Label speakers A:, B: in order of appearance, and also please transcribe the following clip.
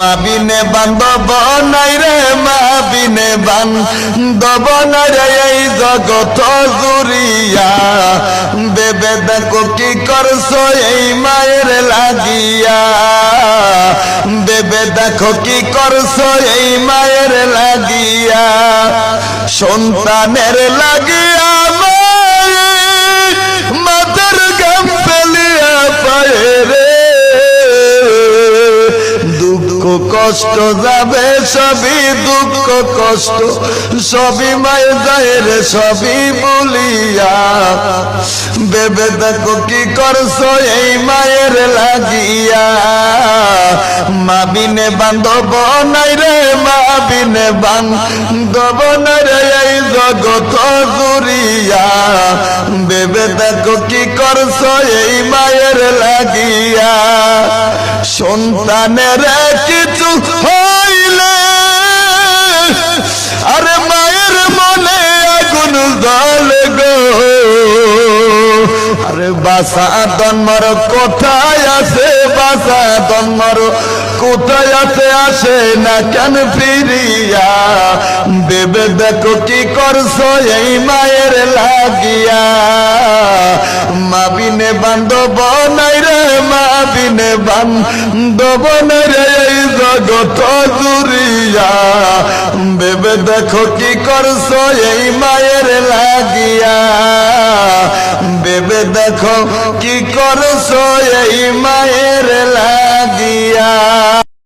A: মা বিনে বান্ধব নাই রে, মা বিনে বান্ধব নাই রে এই জগত জুড়িয়া। বেবে দেখো কি করছো এই মায়ের লাগিয়া, বেবে দেখো কি করছো এই মায়ের লাগিয়া। সন্তানের লাগিয়া মাথার গাম ফেলিয়া পায়ে রে, দুঃখ কষ্ট যাবে সবই, দুঃখ কষ্ট সবই মায়ে যায় রে সবই বলিয়া। বেবে দেখো কি করছো এই মায়ের লাগিয়া। মা বিনে বান্ধব নাই রে, মা বিনে বান্ধব নাই রে এই জগত জুড়িয়া। বেবে দেখো কি করছো এই মায়ের লাগিয়া। সন্তানের কিছু হইলে আরে মায়ের মনে আগুন জ্বলে গো। আরে বাসা জন্মর কোথায় আছে, বাসা জন্মর কোথায় আছে, আসে না কেন ফিরিয়া। বেবে দেখো কি করছো এই মায়ের লাগিয়া। মা বিনে বান্ধব নাই রে, মা বিনে বান্ধব নাই রে এই জগত জুড়িয়া। বেবে দেখো কি করছো এই মায়ের লাগিয়া। বেবে দেখো কি করছো এই মায়ের লাগিয়া।